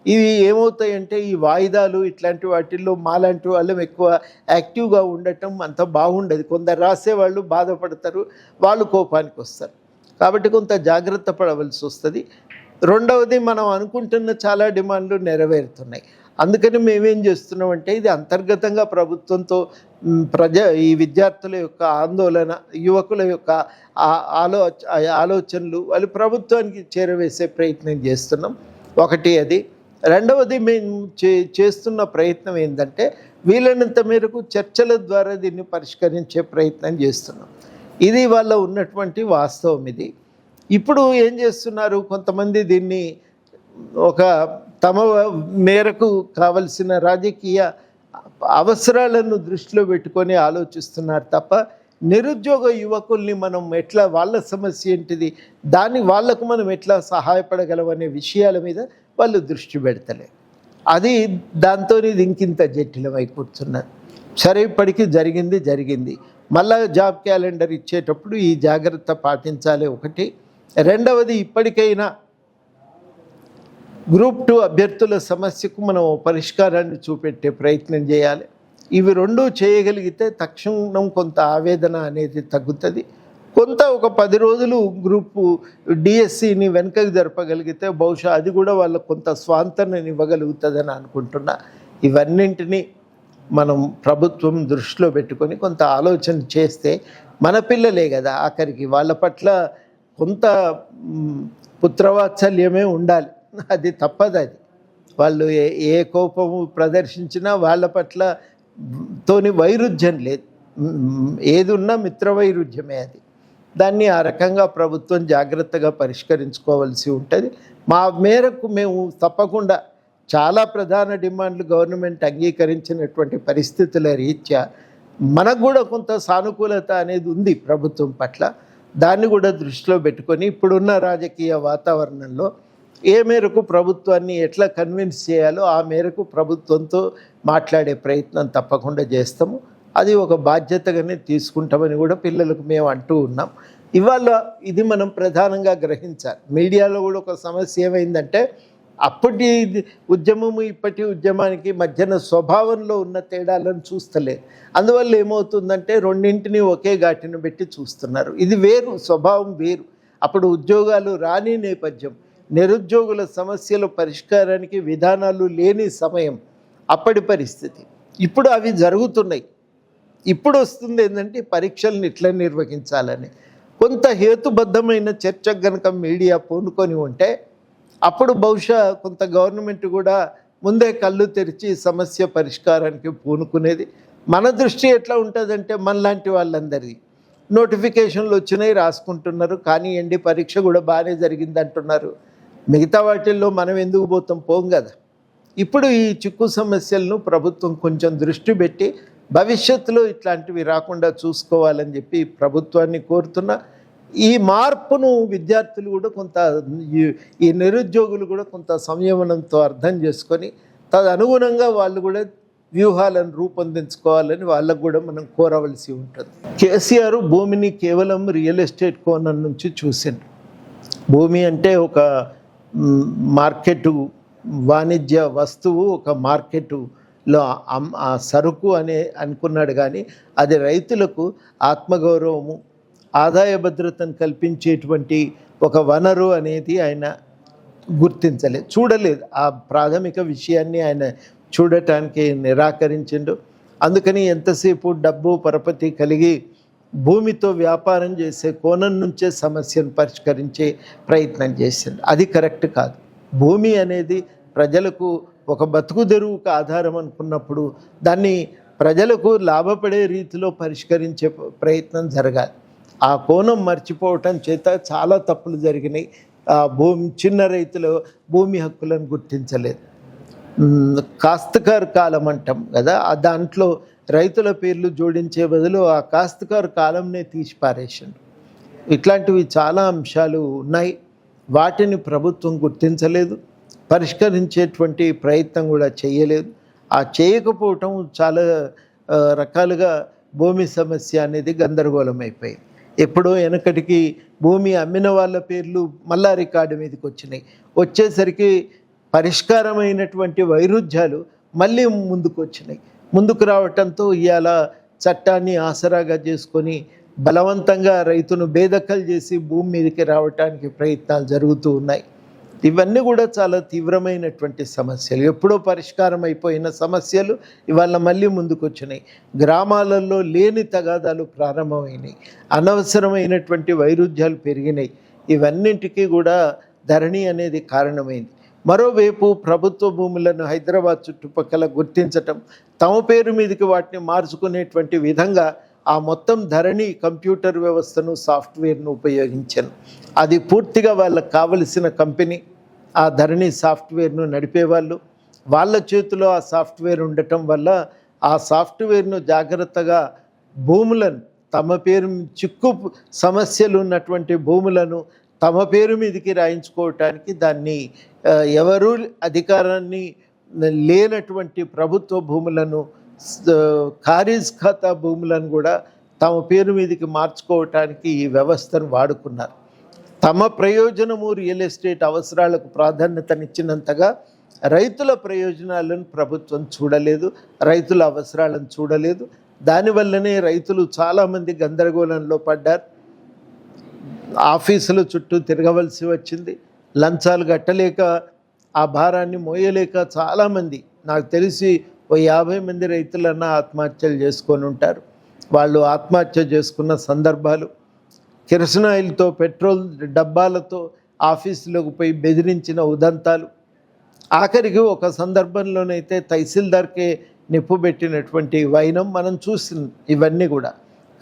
Speaker 1: ఇవి ఏమవుతాయంటే ఈ వాయిదాలు ఇట్లాంటి వాటిల్లో మాలాంటి వాళ్ళం ఎక్కువ యాక్టివ్గా ఉండటం అంత బాగుండదు. కొందరు రాసేవాళ్ళు బాధపడతారు, వాళ్ళు కోపానికి వస్తారు. కాబట్టి కొంత జాగ్రత్త పడవలసి వస్తుంది. రెండవది, మనం అనుకుంటున్న చాలా డిమాండ్లు నెరవేరుతున్నాయి. అందుకని మేమేం చేస్తున్నామంటే ఇది అంతర్గతంగా ప్రభుత్వంతో ఈ విద్యార్థుల యొక్క ఆందోళన, యువకుల యొక్క ఆలోచనలు వాళ్ళు ప్రభుత్వానికి చేరవేసే ప్రయత్నం చేస్తున్నాం. ఒకటి అది. రెండవది, మేము చేస్తున్న ప్రయత్నం ఏంటంటే వీలైనంత మేరకు చర్చల ద్వారా దీన్ని పరిష్కరించే ప్రయత్నం చేస్తున్నాం. ఇది వాళ్ళ ఉన్నటువంటి వాస్తవం. ఇది ఇప్పుడు ఏం చేస్తున్నారు, కొంతమంది దీన్ని ఒక తమ మేరకు కావలసిన రాజకీయ అవసరాలను దృష్టిలో పెట్టుకొని ఆలోచిస్తున్నారు తప్ప నిరుద్యోగ యువకుల్ని మనం ఎట్లా, వాళ్ళ సమస్య ఏంటిది, వాళ్లకు మనం ఎట్లా సహాయపడగలమనే విషయాల మీద వాళ్ళు దృష్టి పెడతలేరు. అది దాంతో ఇది ఇంకింత జటిలమై కూర్చున్నారు. సరే, ఇప్పటికీ జరిగింది. మళ్ళా జాబ్ క్యాలెండర్ ఇచ్చేటప్పుడు ఈ జాగ్రత్త పాటించాలి ఒకటి. రెండవది, ఇప్పటికైనా గ్రూప్ 2 అభ్యర్థుల సమస్యకు మనం పరిష్కారాన్ని చూపెట్టే ప్రయత్నం చేయాలి. ఇవి రెండూ చేయగలిగితే తక్షణం కొంత ఆవేదన అనేది తగ్గుతుంది. కొంత ఒక 10 రోజులు గ్రూపు డిఎస్సిని వెనకకి జరపగలిగితే బహుశా అది కూడా వాళ్ళకు కొంత స్వాంతనని ఇవ్వగలుగుతుందని అనుకుంటున్నా. ఇవన్నింటినీ మనం ప్రభుత్వం దృష్టిలో పెట్టుకొని కొంత ఆలోచన చేస్తే మన పిల్లలే కదా ఆఖరికి, వాళ్ళ పట్ల కొంత పుత్రవాత్సల్యమే ఉండాలి. అది తప్పదు. అది వాళ్ళు ఏ కోపము ప్రదర్శించినా వాళ్ళ పట్ల వైరుధ్యం లేదు. ఏది ఉన్నా మిత్రవైరుధ్యమే. అది దాన్ని ఆ రకంగా ప్రభుత్వం జాగ్రత్తగా పరిష్కరించుకోవాల్సి ఉంటుంది. మా మేరకు మేము తప్పకుండా చాలా ప్రధాన డిమాండ్లు గవర్నమెంట్ అంగీకరించినటువంటి పరిస్థితుల రీత్యా మనకు కూడా కొంత సానుకూలత అనేది ఉంది ప్రభుత్వం పట్ల. దాన్ని కూడా దృష్టిలో పెట్టుకొని ఇప్పుడున్న రాజకీయ వాతావరణంలో ఏ మేరకు ప్రభుత్వాన్ని ఎట్లా కన్విన్స్ చేయాలో ఆ మేరకు ప్రభుత్వంతో మాట్లాడే ప్రయత్నం తప్పకుండా చేస్తాము. అది ఒక బాధ్యతగానే తీసుకుంటామని కూడా పిల్లలకు మేము అంటూ ఉన్నాం. ఇవాళ ఇది మనం ప్రధానంగా గ్రహించాలి. మీడియాలో కూడా ఒక సమస్య ఏమైందంటే అప్పటి ఉద్యమము ఇప్పటి ఉద్యమానికి మధ్యన స్వభావంలో ఉన్న తేడాలను చూస్తలేదు. అందువల్ల ఏమవుతుందంటే రెండింటిని ఒకే ఘాటిని పెట్టి చూస్తున్నారు. ఇది వేరు, స్వభావం వేరు. అప్పుడు ఉద్యోగాలు రాని నేపథ్యం, నిరుద్యోగుల సమస్యల పరిష్కారానికి విధానాలు లేని సమయం అప్పటి పరిస్థితి. ఇప్పుడు అవి జరుగుతున్నాయి. ఇప్పుడు వస్తుంది ఏంటంటే పరీక్షలను ఇట్లా నిర్వహించాలని. కొంత హేతుబద్ధమైన చర్చకు కనుక మీడియా పూనుకొని ఉంటే అప్పుడు బహుశా కొంత గవర్నమెంట్ కూడా ముందే కళ్ళు తెరిచి సమస్య పరిష్కారానికి పూనుకునేది. మన దృష్టి ఎట్లా ఉంటుందంటే మనలాంటి వాళ్ళందరిది నోటిఫికేషన్లు వచ్చినాయి, రాసుకుంటున్నారు, కానీ పరీక్ష కూడా బాగానే జరిగింది అంటున్నారు. మిగతా వాటిల్లో మనం ఎందుకు పోం కదా. ఇప్పుడు ఈ చిక్కు సమస్యలను ప్రభుత్వం కొంచెం దృష్టి పెట్టి భవిష్యత్తులో ఇట్లాంటివి రాకుండా చూసుకోవాలని చెప్పి ప్రభుత్వాన్ని కోరుతున్నా. ఈ మార్పును విద్యార్థులు కూడా కొంత, ఈ నిరుద్యోగులు కూడా కొంత సంయమనంతో అర్థం చేసుకొని తదనుగుణంగా వాళ్ళు కూడా వ్యూహాలను రూపొందించుకోవాలని వాళ్ళకు కూడా మనం కోరవలసి ఉంటుంది. కేసీఆర్ భూమిని కేవలం రియల్ ఎస్టేట్ కోణం నుంచి చూసిండు. భూమి అంటే ఒక మార్కెట్, వాణిజ్య వస్తువు, ఒక మార్కెట్లో ఆ సరుకు అనుకున్నాడు. కానీ అది రైతులకు ఆత్మగౌరవము, ఆదాయ భద్రతను కల్పించేటువంటి ఒక వనరు అనేది ఆయన గుర్తించలేదు, చూడలేదు. ఆ ప్రాథమిక విషయాన్ని ఆయన చూడటానికి నిరాకరించిండు. అందుకని ఎంతసేపు డబ్బు పరపతి కలిగి భూమితో వ్యాపారం చేసే కోణం నుంచే సమస్యను పరిష్కరించే ప్రయత్నం చేసిండు. అది కరెక్ట్ కాదు. భూమి అనేది ప్రజలకు ఒక బతుకు తెరువుకు ఆధారం అనుకున్నప్పుడు దాన్ని ప్రజలకు లాభపడే రీతిలో పరిష్కరించే ప్రయత్నం జరగాలి. ఆ కోణం మర్చిపోవటం చేత చాలా తప్పులు జరిగినాయి. చిన్న రైతులు భూమి హక్కులను గుర్తించలేదు. కాస్తకార్ కాలం అంటాం కదా, దాంట్లో రైతుల పేర్లు జోడించే బదులు ఆ కాస్తకార్ కాలంనే తీసి పారేసిండు. ఇట్లాంటివి చాలా అంశాలు ఉన్నాయి. వాటిని ప్రభుత్వం గుర్తించలేదు, పరిష్కరించేటువంటి ప్రయత్నం కూడా చేయలేదు. ఆ చేయకపోవటం చాలా రకాలుగా భూమి సమస్య అనేది గందరగోళం అయిపోయింది. ఎప్పుడో వెనకటికి భూమి అమ్మిన వాళ్ళ పేర్లు మళ్ళా రికార్డు మీదకి వచ్చినాయి. వచ్చేసరికి పరిష్కారమైనటువంటి వైరుధ్యాలు మళ్ళీ ముందుకు వచ్చినాయి. ముందుకు రావటంతో ఇవాళ చట్టాన్ని ఆసరాగా చేసుకొని బలవంతంగా రైతును బేదఖలు చేసి భూమి మీదకి రావటానికి ప్రయత్నాలు జరుగుతూ ఉన్నాయి. ఇవన్నీ కూడా చాలా తీవ్రమైనటువంటి సమస్యలు. ఎప్పుడో పరిష్కారం అయిపోయిన సమస్యలు ఇవాళ మళ్ళీ ముందుకు వచ్చినాయి. గ్రామాలలో లేని తగాదాలు ప్రారంభమైనాయి. అనవసరమైనటువంటి వైరుధ్యాలు పెరిగినాయి. ఇవన్నింటికీ కూడా ధరణి అనేది కారణమైంది. మరోవైపు ప్రభుత్వ భూములను హైదరాబాద్ చుట్టుపక్కల గుర్తించటం, తమ పేరు మీదకి వాటిని మార్చుకునేటువంటి విధంగా ఆ మొత్తం ధరణి కంప్యూటర్ వ్యవస్థను, సాఫ్ట్వేర్ను ఉపయోగించాను. అది పూర్తిగా వాళ్ళకు కావలసిన కంపెనీ ఆ ధరణి సాఫ్ట్వేర్ను నడిపేవాళ్ళు. వాళ్ళ చేతిలో ఆ సాఫ్ట్వేర్ ఉండటం వల్ల ఆ సాఫ్ట్వేర్ను జాగ్రత్తగా భూములను తమ పేరు, చిక్కు సమస్యలు ఉన్నటువంటి భూములను తమ పేరు మీదకి రాయించుకోవటానికి, దాన్ని ఎవరు అధికారాన్ని లేనటువంటి ప్రభుత్వ భూములను, ఖారీజ్ ఖాతా భూములను కూడా తమ పేరు మీదకి మార్చుకోవటానికి ఈ వ్యవస్థను వాడుకున్నారు. తమ ప్రయోజనము రియల్ ఎస్టేట్ అవసరాలకు ప్రాధాన్యతనిచ్చినంతగా రైతుల ప్రయోజనాలను ప్రభుత్వం చూడలేదు, రైతుల అవసరాలను చూడలేదు. దానివల్లనే రైతులు చాలామంది గందరగోళంలో పడ్డారు. ఆఫీసుల చుట్టూ తిరగవలసి వచ్చింది. లంచాలు కట్టలేక, ఆ భారాన్ని మోయలేక చాలామంది, నాకు తెలిసి 50 మంది రైతులన్నా ఆత్మహత్యలు చేసుకొని ఉంటారు. వాళ్ళు ఆత్మహత్య చేసుకున్న సందర్భాలు, కిరసనాయిల్తో, పెట్రోల్ డబ్బాలతో ఆఫీసులోకి పోయి బెదిరించిన ఉదంతాలు, ఆఖరికి ఒక సందర్భంలోనైతే తహసీల్దార్కే నిప్పు పెట్టినటువంటి వైనం మనం చూసింది. ఇవన్నీ కూడా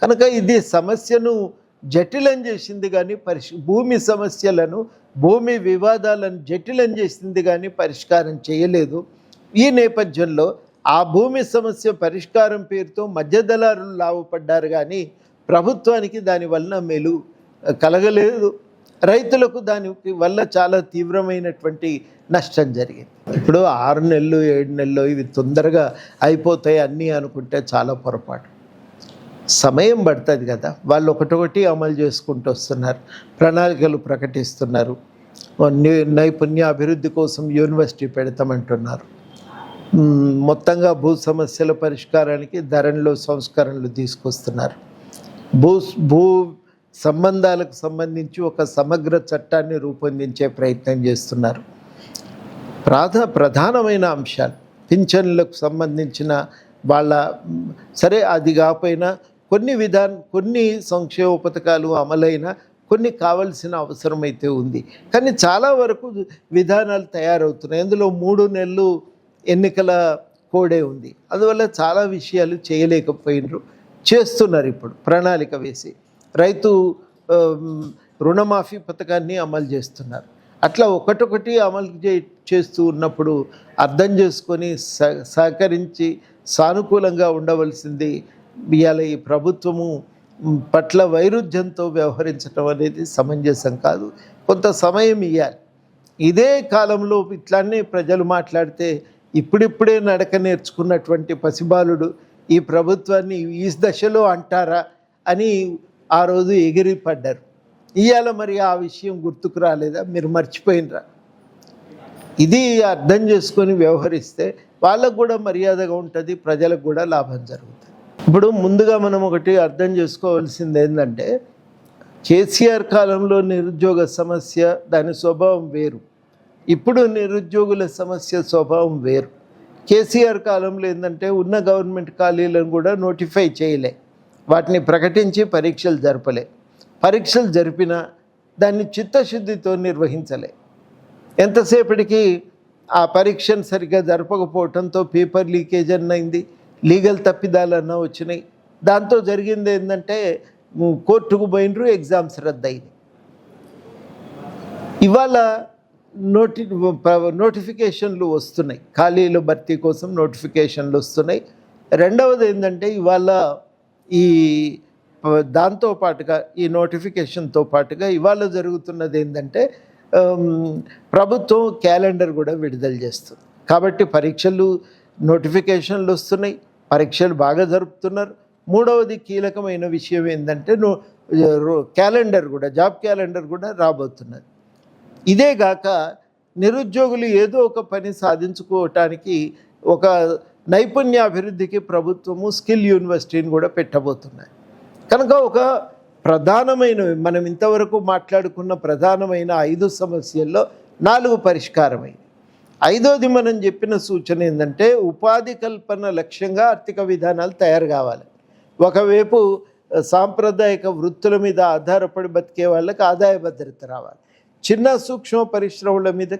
Speaker 1: కనుక ఇది సమస్యను జటిలం చేసింది కానీ భూమి సమస్యలను, భూమి వివాదాలను జటిలం చేసింది కానీ పరిష్కారం చేయలేదు. ఈ నేపథ్యంలో ఆ భూమి సమస్య పరిష్కారం పేరుతో మధ్యదళారులు లాభపడ్డారు కానీ ప్రభుత్వానికి దానివల్ల మేలు కలగలేదు. రైతులకు దాని వల్ల చాలా తీవ్రమైనటువంటి నష్టం జరిగింది. ఇప్పుడు 6 నెలలు 7 నెలలు ఇవి తొందరగా అయిపోతాయి అన్నీ అనుకుంటే చాలా పొరపాటు. సమయం పడుతుంది కదా. వాళ్ళు ఒకటొకటి అమలు చేసుకుంటూ వస్తున్నారు, ప్రణాళికలు ప్రకటిస్తున్నారు. నైపుణ్య అభివృద్ధి కోసం యూనివర్సిటీ పెడతామంటున్నారు. మొత్తంగా భూ సమస్యల పరిష్కారానికి ధరణిలో సంస్కరణలు తీసుకొస్తున్నారు. భూ సంబంధాలకు సంబంధించి ఒక సమగ్ర చట్టాన్ని రూపొందించే ప్రయత్నం చేస్తున్నారు. ప్రధానమైన అంశాలు పింఛన్లకు సంబంధించిన వాళ్ళ సరే అది కాకపోయినా కొన్ని సంక్షేమ పథకాలు అమలైన కొన్ని కావాల్సిన అవసరం అయితే ఉంది. కానీ చాలా వరకు విధానాలు తయారవుతున్నాయి. అందులో 3 నెలలు ఎన్నికల కోడే ఉంది. అందువల్ల చాలా విషయాలు చేయలేకపోయినరు, చేస్తున్నారు. ఇప్పుడు ప్రణాళిక వేసి రైతు రుణమాఫీ పథకాన్ని అమలు చేస్తున్నారు. అట్లా ఒకటొకటి అమలు చేస్తూ ఉన్నప్పుడు అర్థం చేసుకొని సహకరించి సానుకూలంగా ఉండవలసింది. ఇవాళ ఈ ప్రభుత్వము పట్ల వైరుధ్యంతో వ్యవహరించడం అనేది సమంజసం కాదు. కొంత సమయం ఇవ్వాలి. ఇదే కాలంలో ఇట్లానే ప్రజలు మాట్లాడితే ఇప్పుడిప్పుడే నడక నేర్చుకున్నటువంటి పసిబాలుడు ఈ ప్రభుత్వాన్ని ఈ దశలో అంటారా అని ఆ రోజు ఎగిరిపడ్డారు. ఇవాళ మరి ఆ విషయం గుర్తుకు రాలేదా? మీరు మర్చిపోయినరా? ఇది అర్థం చేసుకొని వ్యవహరిస్తే వాళ్ళకు కూడా మర్యాదగా ఉంటుంది, ప్రజలకు కూడా లాభం జరుగుతుంది. ఇప్పుడు ముందుగా మనం ఒకటి అర్థం చేసుకోవాల్సింది ఏంటంటే, కేసీఆర్ కాలంలో నిరుద్యోగ సమస్య దాని స్వభావం వేరు, ఇప్పుడు నిరుద్యోగుల సమస్య స్వభావం వేరు. కేసీఆర్ కాలంలో ఏంటంటే ఉన్న గవర్నమెంట్ ఖాళీలను కూడా నోటిఫై చేయలే, వాటిని ప్రకటించి పరీక్షలు జరపలే. పరీక్షలు జరిపినా దాన్ని చిత్తశుద్ధితో నిర్వహించలే. ఎంతసేపటికి ఆ పరీక్షను సరిగ్గా జరపకపోవడంతో పేపర్ లీకేజ్ అన్నైంది, లీగల్ తప్పిదాలన్నా వచ్చినాయి. దాంతో జరిగింది ఏంటంటే కోర్టుకు పోయినరు, ఎగ్జామ్స్ రద్దయింది. ఇవాళ నోటిఫికేషన్లు వస్తున్నాయి, ఖాళీల భర్తీ కోసం నోటిఫికేషన్లు వస్తున్నాయి. రెండవది ఏంటంటే ఇవాళ ఈ దాంతో పాటుగా ఈ నోటిఫికేషన్తో పాటుగా ఇవాళ జరుగుతున్నది ఏంటంటే ప్రభుత్వం క్యాలెండర్ కూడా విడుదల చేస్తుంది. కాబట్టి పరీక్షలు నోటిఫికేషన్లు వస్తున్నాయి, పరీక్షలు బాగా జరుపుతున్నారు. మూడవది కీలకమైన విషయం ఏంటంటే క్యాలెండర్ కూడా, జాబ్ క్యాలెండర్ కూడా రాబోతున్నది. ఇదేగాక నిరుద్యోగులు ఏదో ఒక పని సాధించుకోవటానికి ఒక నైపుణ్యాభివృద్ధికి ప్రభుత్వము స్కిల్ యూనివర్సిటీని కూడా పెట్టబోతున్నాయి. కనుక ఒక ప్రధానమైనవి మనం ఇంతవరకు మాట్లాడుకున్న ప్రధానమైన 5 సమస్యల్లో 4 పరిష్కారమైంది. 5వది మనం చెప్పిన సూచన ఏంటంటే ఉపాధి కల్పన లక్ష్యంగా ఆర్థిక విధానాలు తయారు కావాలి. ఒకవైపు సాంప్రదాయక వృత్తుల మీద ఆధారపడి బతికే వాళ్ళకి ఆదాయ భద్రత రావాలి. చిన్న సూక్ష్మ పరిశ్రమల మీద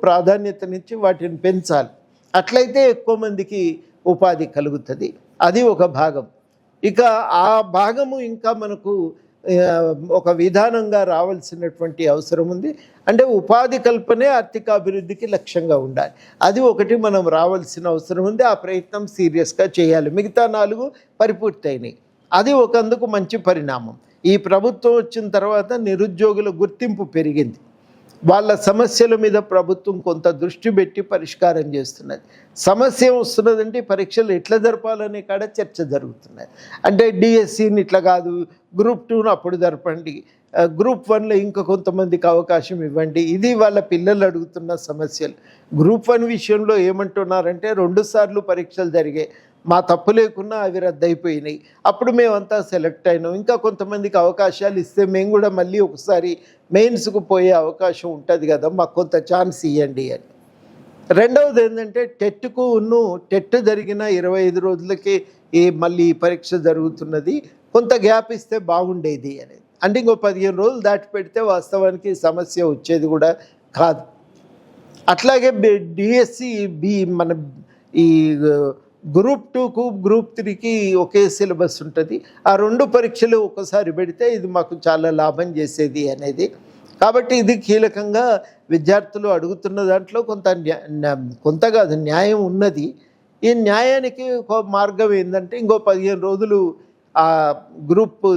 Speaker 1: ప్రాధాన్యతనిచ్చి వాటిని పెంచాలి. అట్లయితే ఎక్కువ మందికి ఉపాధి కలుగుతుంది. అది ఒక భాగం. ఇక ఆ భాగము ఇంకా మనకు ఒక విధానంగా రావాల్సినటువంటి అవసరం ఉంది. అంటే ఉపాధి కల్పనే ఆర్థిక అభివృద్ధికి లక్ష్యంగా ఉండాలి. అది ఒకటి మనం రావాల్సిన అవసరం ఉంది. ఆ ప్రయత్నం సీరియస్గా చేయాలి. మిగతా 4 పరిపూర్తి అయినాయి. అది ఒకందుకు మంచి పరిణామం. ఈ ప్రభుత్వం వచ్చిన తర్వాత నిరుద్యోగుల గుర్తింపు పెరిగింది. వాళ్ళ సమస్యల మీద ప్రభుత్వం కొంత దృష్టి పెట్టి పరిష్కారం చేస్తున్నది. సమస్య వస్తున్నదంటే పరీక్షలు ఎట్లా జరపాలనే కాడ చర్చ జరుగుతున్నది. అంటే డిఎస్సిని ఇట్లా కాదు, గ్రూప్ 2ను అప్పుడు జరపండి, గ్రూప్ 1లో ఇంకా కొంతమందికి అవకాశం ఇవ్వండి. ఇది వాళ్ళ పిల్లలు అడుగుతున్న సమస్యలు. గ్రూప్ 1 విషయంలో ఏమంటున్నారంటే 2 సార్లు పరీక్షలు జరిగాయి, మా తప్పు లేకున్నా అవి రద్దయిపోయినాయి, అప్పుడు మేమంతా సెలెక్ట్ అయినాం, ఇంకా కొంతమందికి అవకాశాలు ఇస్తే మేము కూడా మళ్ళీ ఒకసారి మెయిన్స్కు పోయే అవకాశం ఉంటుంది కదా, మాకు కొంత ఛాన్స్ ఇవ్వండి అని. రెండవది ఏంటంటే టెట్ జరిగిన 25 రోజులకి మళ్ళీ ఈ పరీక్ష జరుగుతున్నది, కొంత గ్యాప్ ఇస్తే బాగుండేది అనేది. అంటే ఇంకో 15 రోజులు దాటి పెడితే వాస్తవానికి సమస్య వచ్చేది కూడా కాదు. అట్లాగే డిఎస్సి మన ఈ గ్రూప్ 2కు గ్రూప్ 3కి ఒకే సిలబస్ ఉంటుంది. ఆ 2 పరీక్షలు ఒకసారి పెడితే ఇది మాకు చాలా లాభం చేసేది అనేది. కాబట్టి ఇది కీలకంగా విద్యార్థులు అడుగుతున్న దాంట్లో కొంత కాదు న్యాయం ఉన్నది. ఈ న్యాయానికి ఒక మార్గం ఏంటంటే ఇంకో 15 రోజులు ఆ గ్రూప్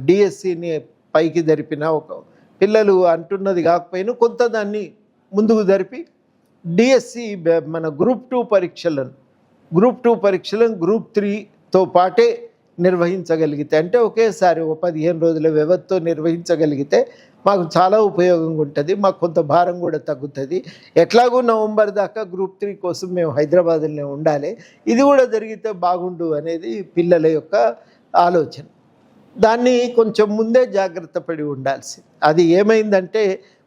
Speaker 1: డిఎస్సిని పైకి జరిపిన ఒక పిల్లలు అంటున్నది కాకపోయినా కొంత దాన్ని ముందుకు జరిపి డిఎస్సి మన గ్రూప్ 2 పరీక్షలను గ్రూప్ 3తో పాటే నిర్వహించగలిగితే, అంటే ఒకేసారి 15 రోజుల వ్యవధితో నిర్వహించగలిగితే మాకు చాలా ఉపయోగంగా ఉంటుంది, మాకు కొంత భారం కూడా తగ్గుతుంది. ఎట్లాగో నవంబర్ దాకా గ్రూప్ 3 కోసం మేము హైదరాబాద్లోనే ఉండాలి, ఇది కూడా జరిగితే బాగుండు అనేది పిల్లల యొక్క ఆలోచన. దాన్ని కొంచెం ముందే జాగ్రత్త పడి ఉండాల్సింది. అది ఏమైందంటే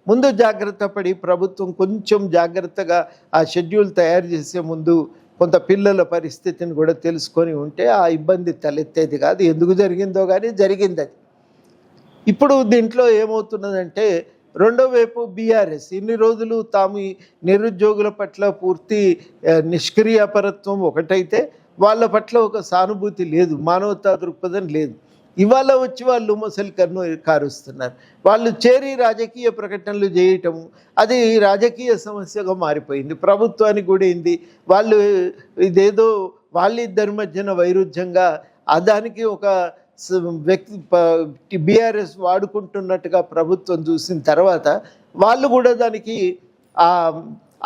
Speaker 1: ముందు జాగ్రత్త పడి ప్రభుత్వం కొంచెం జాగ్రత్తగా ఆ షెడ్యూల్ తయారు చేసే ముందు కొంత పిల్లల పరిస్థితిని కూడా తెలుసుకొని ఉంటే ఆ ఇబ్బంది తలెత్తేది కాదు. ఎందుకు జరిగిందో కానీ జరిగింది అది. ఇప్పుడు దీంట్లో ఏమవుతున్నదంటే రెండో వైపు బీఆర్ఎస్ ఇన్ని రోజులు తాము ఈ నిరుద్యోగుల పట్ల పూర్తి నిష్క్రియాపరత్వం ఒకటైతే వాళ్ళ పట్ల ఒక సానుభూతి లేదు, మానవతా దృక్పథం లేదు. ఇవాళ వచ్చి వాళ్ళు ముసలి కన్ను కారుస్తున్నారు. వాళ్ళు చేరి రాజకీయ ప్రకటనలు చేయటం అది రాజకీయ సమస్యగా మారిపోయింది, ప్రభుత్వానికి కూడా అయింది. వాళ్ళు ఇదేదో వాళ్ళిద్దరి మధ్యన వైరుధ్యంగా దానికి ఒక వ్యక్తి బీఆర్ఎస్ వాడుకుంటున్నట్టుగా ప్రభుత్వం చూసిన తర్వాత వాళ్ళు కూడా దానికి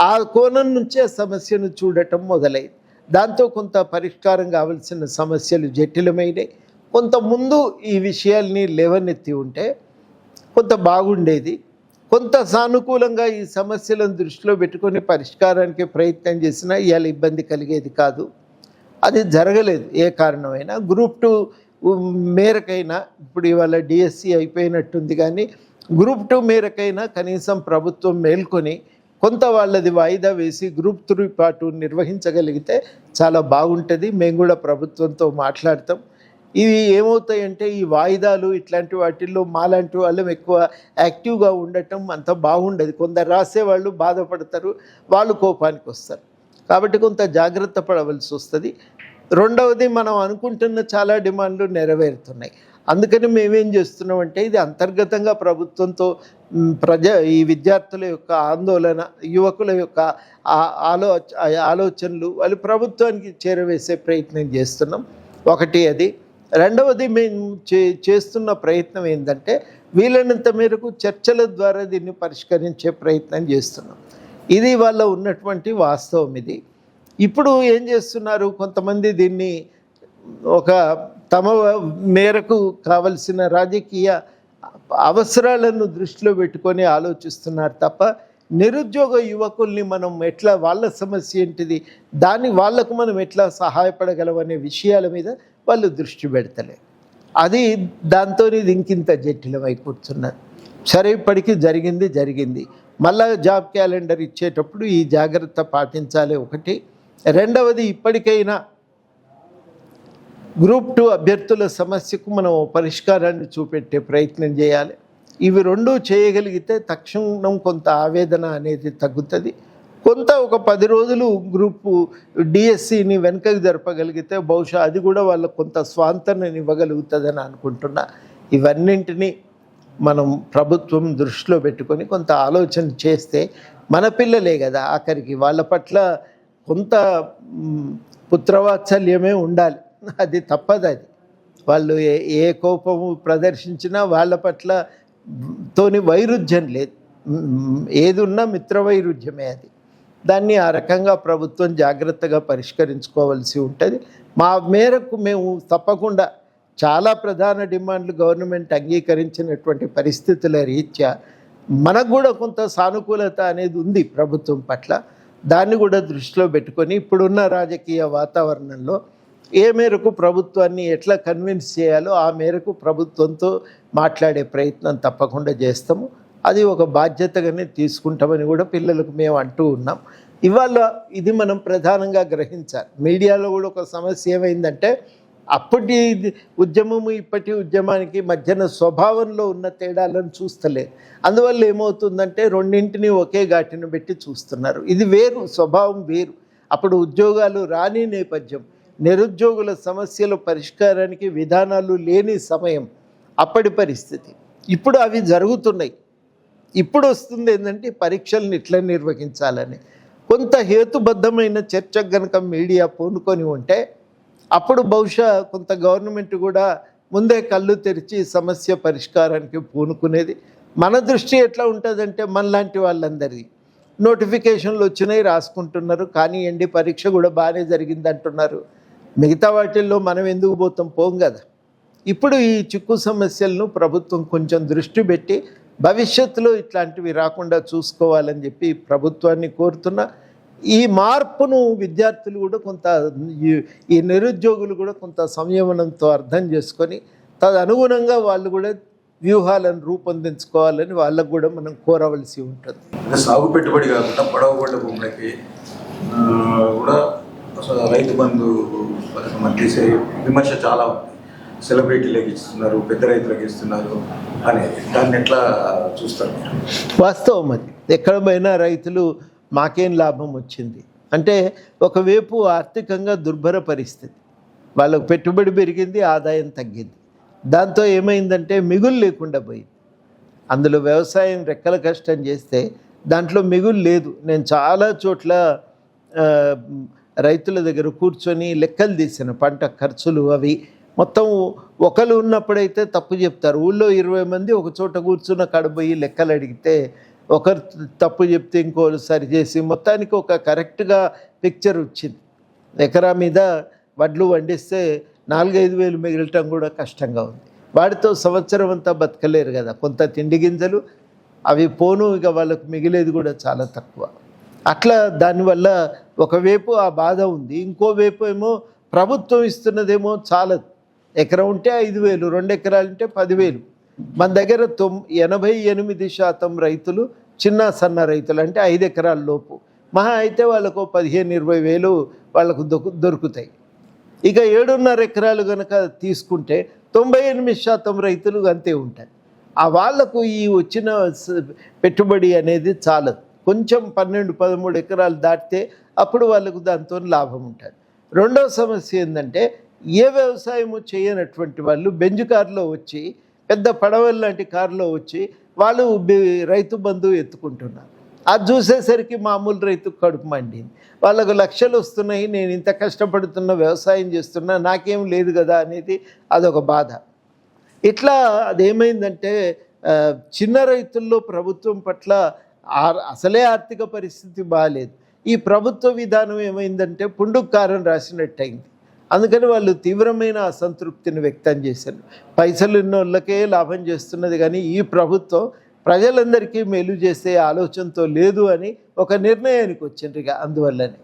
Speaker 1: ఆ కోణం నుంచే సమస్యను చూడటం మొదలైంది. దాంతో కొంత పరిష్కారం కావాల్సిన సమస్యలు జటిలమైనవి. కొంత ముందు ఈ విషయాల్ని లేవనెత్తి ఉంటే కొంత బాగుండేది. కొంత సానుకూలంగా ఈ సమస్యలను దృష్టిలో పెట్టుకొని పరిష్కారానికి ప్రయత్నం చేసినా ఇవాళ ఇబ్బంది కలిగేది కాదు. అది జరగలేదు ఏ కారణమైనా. గ్రూప్ 2 మేరకైనా ఇప్పుడు ఇవాళ డిఎస్సి అయిపోయినట్టుంది, కానీ గ్రూప్ 2 మేరకైనా కనీసం ప్రభుత్వం మేల్కొని కొంత వాళ్ళది వాయిదా వేసి గ్రూప్ 3 పాటు నిర్వహించగలిగితే చాలా బాగుంటుంది. మేము కూడా ప్రభుత్వంతో మాట్లాడతాం. ఇవి ఏమవుతాయంటే ఈ వాయిదాలు ఇట్లాంటి వాటిల్లో మాలాంటి వాళ్ళం ఎక్కువ యాక్టివ్గా ఉండటం అంత బాగుండదు. కొందరు రాసేవాళ్ళు బాధపడతారు, వాళ్ళు కోపానికి వస్తారు. కాబట్టి కొంత జాగ్రత్త పడవలసి వస్తుంది. రెండవది, మనం అనుకుంటున్న చాలా డిమాండ్లు నెరవేరుతున్నాయి. అందుకని మేమేం చేస్తున్నామంటే ఇది అంతర్గతంగా ప్రభుత్వంతో ఈ విద్యార్థుల యొక్క ఆందోళన, యువకుల యొక్క ఆలోచనలు వాళ్ళు ప్రభుత్వానికి చేరవేసే ప్రయత్నం చేస్తున్నాం. ఒకటి అది. రెండవది, మేము చేస్తున్న ప్రయత్నం ఏంటంటే వీలైనంత మేరకు చర్చల ద్వారా దీన్ని పరిష్కరించే ప్రయత్నం చేస్తున్నాం. ఇది వాళ్ళ ఉన్నటువంటి వాస్తవం. ఇది ఇప్పుడు ఏం చేస్తున్నారు, కొంతమంది దీన్ని ఒక తమ మేరకు కావలసిన రాజకీయ అవసరాలను దృష్టిలో పెట్టుకొని ఆలోచిస్తున్నారు తప్ప నిరుద్యోగ యువకుల్ని మనం ఎట్లా, వాళ్ళ సమస్య ఏంటిది, వాళ్ళకు మనం ఎట్లా సహాయపడగలమనే విషయాల మీద వాళ్ళు దృష్టి పెడతలే. అది దాంతో ఇది ఇంకింత జటిలమై కూర్చున్నారు. సరే, ఇప్పటికీ జరిగింది. మళ్ళా జాబ్ క్యాలెండర్ ఇచ్చేటప్పుడు ఈ జాగ్రత్త పాటించాలి ఒకటి. రెండవది, ఇప్పటికైనా గ్రూప్ 2 అభ్యర్థుల సమస్యకు మనం పరిష్కారాన్ని చూపెట్టే ప్రయత్నం చేయాలి. ఇవి రెండూ చేయగలిగితే తక్షణం కొంత ఆవేదన అనేది తగ్గుతుంది. కొంత ఒక 10 రోజులు గ్రూపు డిఎస్సిని వెనకకి జరపగలిగితే బహుశా అది కూడా వాళ్ళకు కొంత స్వాంతనని ఇవ్వగలుగుతుందని అనుకుంటున్నా. ఇవన్నింటినీ మనం ప్రభుత్వం దృష్టిలో పెట్టుకొని కొంత ఆలోచన చేస్తే మన పిల్లలే కదా ఆఖరికి, వాళ్ళ పట్ల కొంత పుత్రవాత్సల్యమే ఉండాలి. అది తప్పదు. అది వాళ్ళు ఏ కోపము ప్రదర్శించినా వాళ్ళ పట్ల తోని వైరుధ్యం లేదు, ఏది ఉన్నా మిత్ర వైరుధ్యమే. అది దాన్ని ఆ రకంగా ప్రభుత్వం జాగ్రత్తగా పరిష్కరించుకోవాల్సి ఉంటుంది. మా మేరకు మేము తప్పకుండా చాలా ప్రధాన డిమాండ్లు గవర్నమెంట్ అంగీకరించినటువంటి పరిస్థితుల రీత్యా మనకు కూడా కొంత సానుకూలత అనేది ఉంది ప్రభుత్వం పట్ల. దాన్ని కూడా దృష్టిలో పెట్టుకొని ఇప్పుడున్న రాజకీయ వాతావరణంలో ఏ మేరకు ప్రభుత్వాన్ని ఎట్లా కన్విన్స్ చేయాలో ఆ మేరకు ప్రభుత్వంతో మాట్లాడే ప్రయత్నం తప్పకుండా చేస్తాము. అది ఒక బాధ్యతగానే తీసుకుంటామని కూడా పిల్లలకు మేము అంటూ ఉన్నాం. ఇవాళ ఇది మనం ప్రధానంగా గ్రహించాలి. మీడియాలో కూడా ఒక సమస్య ఏమైందంటే అప్పటి ఉద్యమము ఇప్పటి ఉద్యమానికి మధ్యన స్వభావంలో ఉన్న తేడాలను చూస్తలేదు. అందువల్ల ఏమవుతుందంటే రెండింటిని ఒకే ఘాటిని పెట్టి చూస్తున్నారు. ఇది వేరు, స్వభావం వేరు. అప్పుడు ఉద్యోగాలు రాని నేపథ్యం, నిరుద్యోగుల సమస్యల పరిష్కారానికి విధానాలు లేని సమయం అప్పటి పరిస్థితి. ఇప్పుడు అవి జరుగుతున్నాయి. ఇప్పుడు వస్తుంది ఏంటంటే పరీక్షలను ఇట్లా నిర్వహించాలని కొంత హేతుబద్ధమైన చర్చ కనుక మీడియా పూనుకొని ఉంటే అప్పుడు బహుశా కొంత గవర్నమెంట్ కూడా ముందే కళ్ళు తెరిచి సమస్య పరిష్కారానికి పూనుకునేది. మన దృష్టి ఎట్లా ఉంటుందంటే మనలాంటి వాళ్ళందరిది నోటిఫికేషన్లు వచ్చినాయి, రాసుకుంటున్నారు, కానీ పరీక్ష కూడా బాగానే జరిగింది అంటున్నారు. మిగతా వాటిల్లో మనం ఎందుకు పోం కదా. ఇప్పుడు ఈ చిక్కు సమస్యలను ప్రభుత్వం కొంచెం దృష్టి పెట్టి భవిష్యత్తులో ఇట్లాంటివి రాకుండా చూసుకోవాలని చెప్పి ప్రభుత్వాన్ని కోరుతున్నా. ఈ మార్పును విద్యార్థులు కూడా కొంత, ఈ నిరుద్యోగులు కూడా కొంత సంయమనంతో అర్థం చేసుకొని తదనుగుణంగా వాళ్ళు కూడా వ్యూహాలను రూపొందించుకోవాలని వాళ్ళకు కూడా మనం కోరవలసి ఉంటుంది.
Speaker 2: అంటే సాగు పెట్టుబడి కాకుండా పడవబడ్డ భూములకి కూడా అసలు రైతు బంధు పథకం తీసే విమర్శ చాలా ఉంది. సెలబ్రిటీలకు ఇస్తున్నారు, పెద్ద రైతులకు ఇస్తున్నారు అనేది, దాన్ని ఎట్లా చూస్తారు మీరు?
Speaker 1: వాస్తవం అది. ఎక్కడ పోయినా రైతులు మాకేం లాభం వచ్చింది అంటే, ఒకవైపు ఆర్థికంగా దుర్భర పరిస్థితి, వాళ్ళకు పెట్టుబడి పెరిగింది, ఆదాయం తగ్గింది. దాంతో ఏమైందంటే మిగులు లేకుండా పోయింది. అందులో వ్యవసాయం రెక్కల కష్టం చేస్తే దాంట్లో మిగులు లేదు. నేను చాలా చోట్ల రైతుల దగ్గర కూర్చొని లెక్కలు తీసిన పంట ఖర్చులు అవి మొత్తం. ఒకరు ఉన్నప్పుడైతే తప్పు చెప్తారు, ఊళ్ళో 20 మంది ఒక చోట కూర్చున్న కడబోయి లెక్కలు అడిగితే ఒకరు తప్పు చెప్తే ఇంకోరు సరి చేసి మొత్తానికి ఒక కరెక్ట్గా పిక్చర్ వచ్చింది. ఎకరా మీద వడ్లు వండిస్తే 4-5 వేలు మిగలటం కూడా కష్టంగా ఉంది. వాటితో సంవత్సరం అంతా బతకలేరు కదా. కొంత తిండి గింజలు అవి పోను, ఇక వాళ్ళకు మిగిలేది కూడా చాలా తక్కువ. అట్లా దానివల్ల ఒకవైపు ఆ బాధ ఉంది, ఇంకోవైపు ఏమో ప్రభుత్వం ఇస్తున్నదేమో చాలదు. ఎకరం ఉంటే 5,000, 2 ఎకరాలు ఉంటే 10,000. మన దగ్గర 88% రైతులు చిన్న సన్న రైతులు, అంటే 5 ఎకరాల లోపు. మహా అయితే వాళ్ళకు 15-20 వేలు వాళ్ళకు దొరుకుతాయి. ఇక 7.5 ఎకరాలు కనుక తీసుకుంటే 98% రైతులు అంతే ఉంటాయి. ఆ వాళ్లకు ఈ వచ్చిన పెట్టుబడి అనేది చాలదు. కొంచెం 12-13 ఎకరాలు దాటితే అప్పుడు వాళ్ళకు దాంతో లాభం ఉంటుంది. రెండవ సమస్య ఏంటంటే, ఏ వ్యవసాయము చేయనటువంటి వాళ్ళు బెంజ్ కారులో వచ్చి, పెద్ద పడవల లాంటి కారులో వచ్చి వాళ్ళు రైతు బంధు ఎత్తుకుంటున్నారు. అది చూసేసరికి మామూలు రైతుకు కడుపు మండింది. వాళ్ళకు లక్షలు వస్తున్నాయి, నేను ఇంత కష్టపడుతున్న వ్యవసాయం చేస్తున్నా, నాకేం లేదు కదా అనేది అదొక బాధ. ఇట్లా అదేమైందంటే చిన్న రైతుల్లో ప్రభుత్వం పట్ల అసలే ఆర్థిక పరిస్థితి బాగాలేదు. ఈ ప్రభుత్వ విధానం ఏమైందంటే పుండుకు కారం రాసినట్టయింది. అందుకని వాళ్ళు తీవ్రమైన అసంతృప్తిని వ్యక్తం చేశారు. పైసలు ఉన్నోళ్ళకే లాభం చేస్తున్నది, కానీ ఈ ప్రభుత్వం ప్రజలందరికీ మేలు చేసే ఆలోచనతో లేదు అని ఒక నిర్ణయానికి వచ్చిండ్రు. ఇక అందువల్లనే